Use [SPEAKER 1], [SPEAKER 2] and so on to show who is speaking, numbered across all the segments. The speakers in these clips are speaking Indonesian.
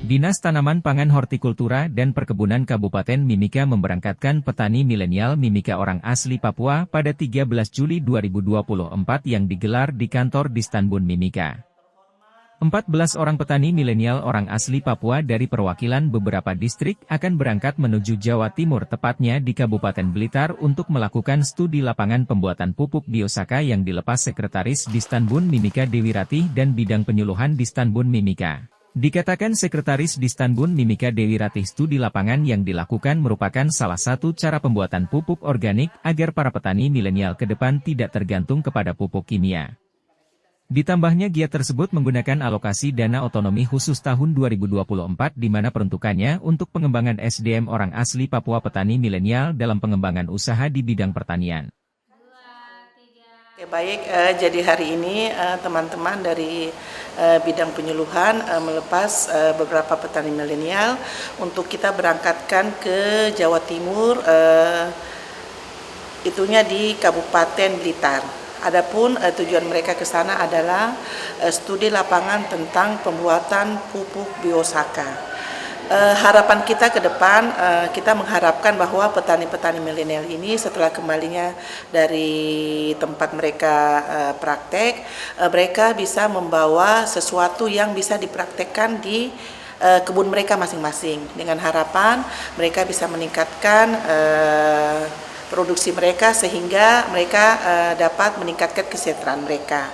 [SPEAKER 1] Dinas Tanaman Pangan Hortikultura dan Perkebunan Kabupaten Mimika memberangkatkan petani milenial Mimika orang asli Papua pada 13 Juli 2024 yang digelar di kantor Distanbun Mimika. 14 orang petani milenial orang asli Papua dari perwakilan beberapa distrik akan berangkat menuju Jawa Timur, tepatnya di Kabupaten Blitar untuk melakukan studi lapangan pembuatan pupuk biosaka yang dilepas Sekretaris Distanbun Mimika Dewi Ratih dan Bidang Penyuluhan Distanbun Mimika. Dikatakan Sekretaris Distanbun Mimika Dewi Ratih, studi lapangan yang dilakukan merupakan salah satu cara pembuatan pupuk organik agar para petani milenial ke depan tidak tergantung kepada pupuk kimia. Ditambahnya giat tersebut menggunakan alokasi dana otonomi khusus tahun 2024 di mana peruntukannya untuk pengembangan SDM orang asli Papua petani milenial dalam pengembangan usaha di bidang pertanian.
[SPEAKER 2] Baik, jadi hari ini teman-teman dari bidang penyuluhan melepas beberapa petani milenial untuk kita berangkatkan ke Jawa Timur, itunya di Kabupaten Blitar. Adapun tujuan mereka ke sana adalah studi lapangan tentang pembuatan pupuk biosaka. Harapan kita ke depan, kita mengharapkan bahwa petani-petani milenial ini setelah kembalinya dari tempat mereka praktek, mereka bisa membawa sesuatu yang bisa dipraktekkan di kebun mereka masing-masing. Dengan harapan mereka bisa meningkatkan produksi mereka sehingga mereka dapat meningkatkan kesejahteraan mereka.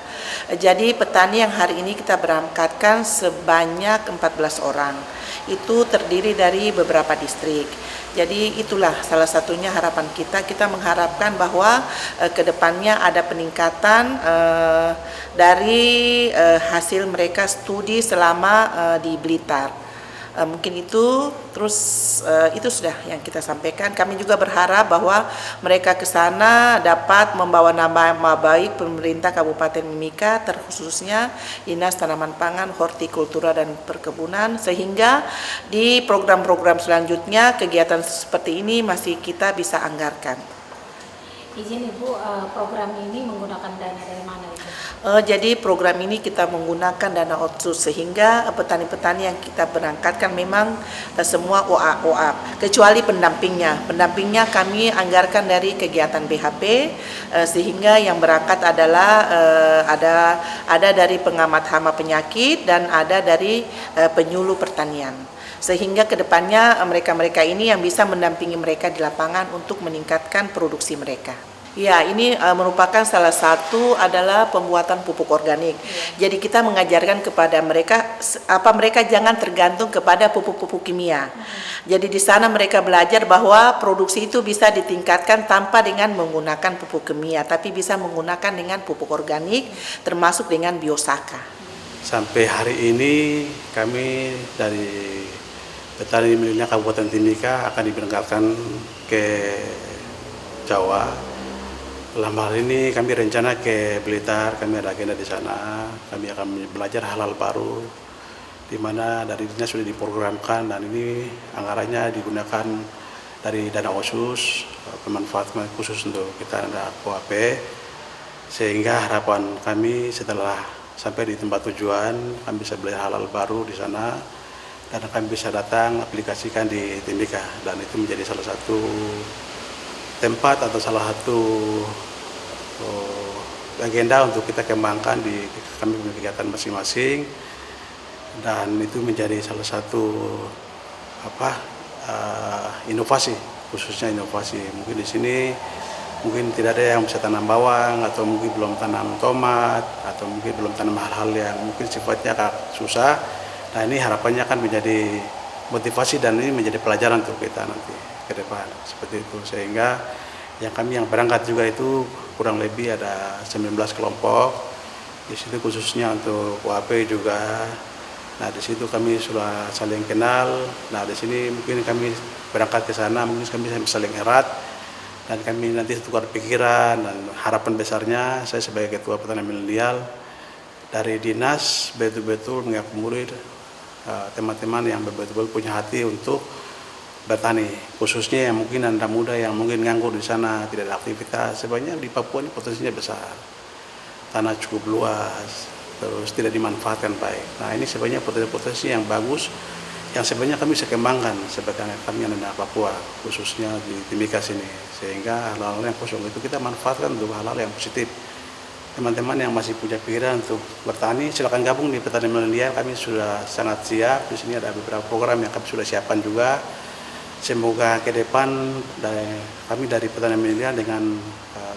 [SPEAKER 2] Jadi petani yang hari ini kita berangkatkan sebanyak 14 orang. Itu terdiri dari beberapa distrik. Jadi itulah salah satunya harapan kita mengharapkan bahwa kedepannya ada peningkatan dari hasil mereka studi selama di Blitar. Mungkin itu, terus itu sudah yang kita sampaikan. Kami juga berharap bahwa mereka ke sana dapat membawa nama baik pemerintah Kabupaten Mimika, terkhususnya Dinas Tanaman Pangan, Hortikultura dan Perkebunan, sehingga di program-program selanjutnya kegiatan seperti ini masih kita bisa anggarkan.
[SPEAKER 3] Izin Ibu, program ini menggunakan dana dari mana Ibu?
[SPEAKER 2] Jadi program ini kita menggunakan dana otsus sehingga petani-petani yang kita berangkatkan memang semua OA, kecuali pendampingnya. Pendampingnya kami anggarkan dari kegiatan BHP sehingga yang berangkat adalah ada dari pengamat hama penyakit dan ada dari penyuluh pertanian. Sehingga kedepannya mereka-mereka ini yang bisa mendampingi mereka di lapangan untuk meningkatkan produksi mereka. Ya, ini merupakan salah satu adalah pembuatan pupuk organik. Jadi kita mengajarkan kepada mereka mereka jangan tergantung kepada pupuk-pupuk kimia. Jadi di sana mereka belajar bahwa produksi itu bisa ditingkatkan tanpa dengan menggunakan pupuk kimia, tapi bisa menggunakan dengan pupuk organik termasuk dengan biosaka.
[SPEAKER 4] Sampai hari ini kami dari petani milenial Kabupaten Timika akan diberangkatkan ke Jawa. Dalam hal ini kami rencana ke Blitar, kami ada agenda di sana. Kami akan belajar hal-hal baru, di mana dari dinas sudah diprogramkan dan ini anggarannya digunakan dari dana khusus, pemanfaatan khusus untuk kita ada KUAP. Sehingga harapan kami setelah sampai di tempat tujuan, kami bisa belajar hal-hal baru di sana. Dan kami bisa datang aplikasikan di Timika, dan itu menjadi salah satu tempat atau salah satu agenda untuk kita kembangkan di kami punya kegiatan masing-masing, dan itu menjadi salah satu inovasi, khususnya inovasi. Mungkin di sini mungkin tidak ada yang bisa tanam bawang, atau mungkin belum tanam tomat, atau mungkin belum tanam hal-hal yang mungkin sifatnya susah. Nah, ini harapannya akan menjadi motivasi dan ini menjadi pelajaran untuk kita nanti ke depan seperti itu. Sehingga yang berangkat juga itu kurang lebih ada 19 kelompok. Di situ khususnya untuk KUAP juga. Nah, di situ kami sudah saling kenal. Nah, di sini mungkin kami berangkat ke sana, mungkin kami saling erat dan kami nanti tukar pikiran, dan harapan besarnya saya sebagai Ketua Petani Milenial dari dinas betul-betul mengakomodir teman-teman yang betul-betul punya hati untuk bertani, khususnya yang mungkin anak muda yang mungkin nganggur di sana, tidak ada aktivitas. Sebenarnya di Papua ini potensinya besar, tanah cukup luas, terus tidak dimanfaatkan baik. Nah, ini sebenarnya potensi yang bagus yang sebenarnya kami bisa kembangkan sebagai kami anak Papua, khususnya di Timika sini, sehingga hal-hal yang kosong itu kita manfaatkan untuk hal-hal yang positif. Teman-teman yang masih punya pikiran untuk bertani, silakan gabung di Petani Milenial. Kami sudah sangat siap. Di sini ada beberapa program yang kami sudah siapkan juga. Semoga ke depan kami dari Petani Milenial dengan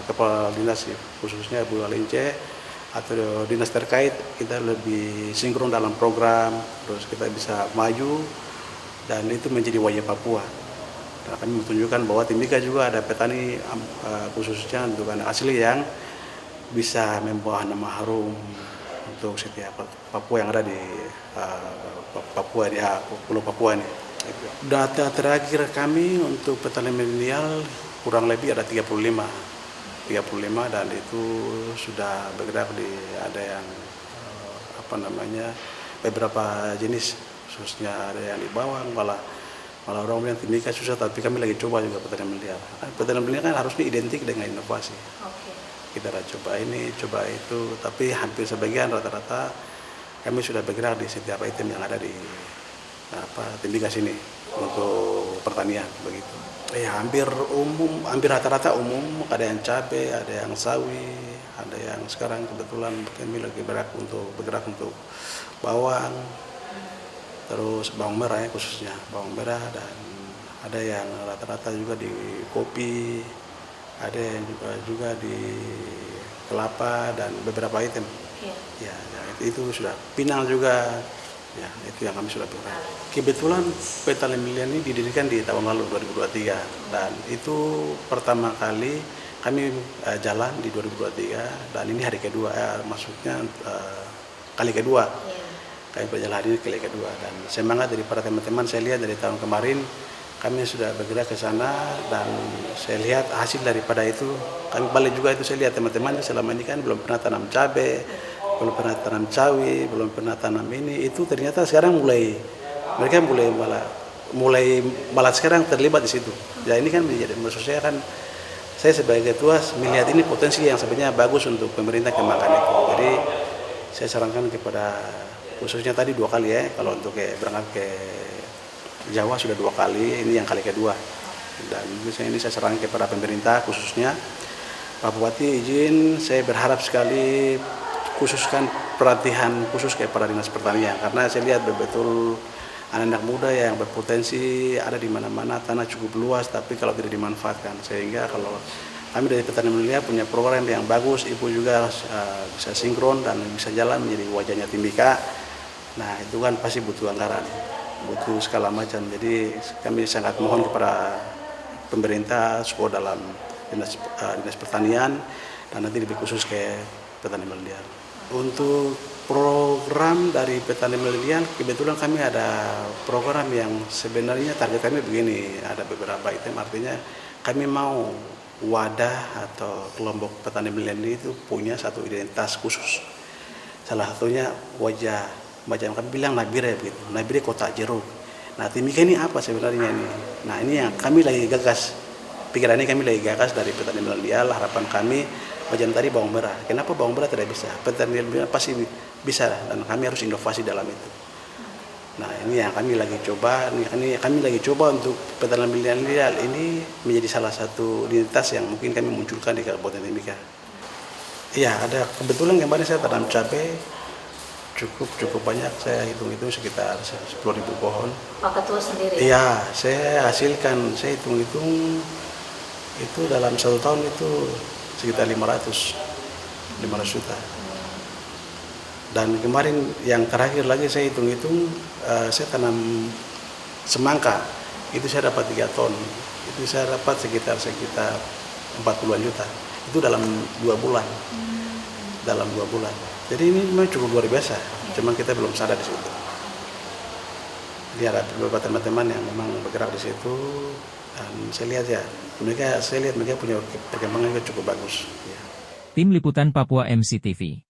[SPEAKER 4] kepala dinas, khususnya Bu Alince atau dinas terkait, kita lebih sinkron dalam program, terus kita bisa maju dan itu menjadi wajah Papua. Dan kami menunjukkan bahwa Timika juga ada petani khususnya untuk anak asli yang bisa membawa nama harum untuk setiap Papua yang ada di Papua, di Pulau Papua ini. Data terakhir kami untuk petani milenial kurang lebih ada 35 dan itu sudah bergerak di ada yang beberapa jenis, khususnya ada yang di bawang, malah orang bilang Timika susah, tapi kami lagi coba juga petani milenial. Petani milenial kan harusnya identik dengan inovasi. Kita coba ini, coba itu, tapi hampir sebagian rata-rata kami sudah bergerak di setiap item yang ada di Timika sini untuk pertanian begitu. Ya hampir rata-rata umum, ada yang cabai, ada yang sawi, ada yang sekarang kebetulan kami lagi bergerak untuk bawang, terus bawang merah ya, khususnya bawang merah, dan ada yang rata-rata juga di kopi, ada yang juga di kelapa dan beberapa item. Ya, itu sudah pinang juga. Ya, itu yang kami sudah bergerak. Kebetulan Petani Milenial ini didirikan di tahun lalu 2023 dan itu pertama kali kami jalan di 2023 dan ini hari kedua, maksudnya kali kedua. Kami berjalan ini kali kedua dan semangat daripada teman-teman saya lihat dari tahun kemarin kami sudah bergerak ke sana dan saya lihat hasil daripada itu. Kami balik juga itu, saya lihat teman-teman selama ini kan belum pernah tanam cabai, belum pernah tanam cawi, belum pernah tanam ini, itu ternyata sekarang mereka malah sekarang terlibat di situ. Ya ini kan menjadi, maksud saya kan saya sebagai ketua melihat ini potensi yang sebenarnya bagus untuk pemerintah kembangkan itu. Jadi saya sarankan kepada, khususnya tadi 2 kali ya, kalau untuk berangkat ke Jawa sudah 2 kali, ini yang kali kedua. Dan misalnya ini saya sarankan kepada pemerintah, khususnya Pak Bupati izin, saya berharap sekali khususkan perhatian khusus kepada dinas pertanian, karena saya lihat betul anak-anak muda yang berpotensi ada di mana-mana, tanah cukup luas tapi kalau tidak dimanfaatkan, sehingga kalau kami dari Petani Milenial punya program yang bagus, Ibu juga bisa sinkron dan bisa jalan menjadi wajahnya Timika. Nah itu kan pasti butuh anggaran, butuh segala macam. Jadi kami sangat mohon kepada pemerintah support dalam dinas pertanian dan nanti lebih khusus ke Petani Milenial. Untuk program dari Petani Milenial, kebetulan kami ada program yang sebenarnya target kami begini, ada beberapa item, artinya kami mau wadah atau kelompok petani milenial itu punya satu identitas khusus. Salah satunya wajah, macam kami bilang Nabire begitu, Nabire Kota Jeruk. Nah Timika ini apa sebenarnya ini? Nah ini yang kami lagi gagas, pikiran ini kami lagi gagas dari Petani Milenial. Harapan kami macam tadi bawang merah. Kenapa bawang merah tidak bisa? Petani milenial pasti bisa dan kami harus inovasi dalam itu. Nah ini yang kami lagi coba, ini kami lagi coba untuk petani milenial ini menjadi salah satu identitas yang mungkin kami munculkan di Kabupaten Timika. Iya, ada kebetulan kemarin saya tanam cabai cukup banyak, saya hitung-hitung sekitar 10.000 pohon.
[SPEAKER 3] Pak Ketua sendiri?
[SPEAKER 4] Iya, saya hasilkan, saya hitung-hitung itu dalam 1 tahun itu sekitar 500 juta. Dan kemarin yang terakhir lagi saya hitung-hitung, saya tanam semangka, itu saya dapat 3 ton, itu saya dapat sekitar 40-an juta, itu dalam 2 bulan. Dalam 2 bulan. Jadi ini memang cukup luar biasa, cuman kita belum sadar di situ. Jadi ada beberapa teman-teman yang memang bergerak di situ, dan saya lihat mereka punya perkembangan yang cukup bagus. Ya.
[SPEAKER 1] Tim Liputan Papua MCTV.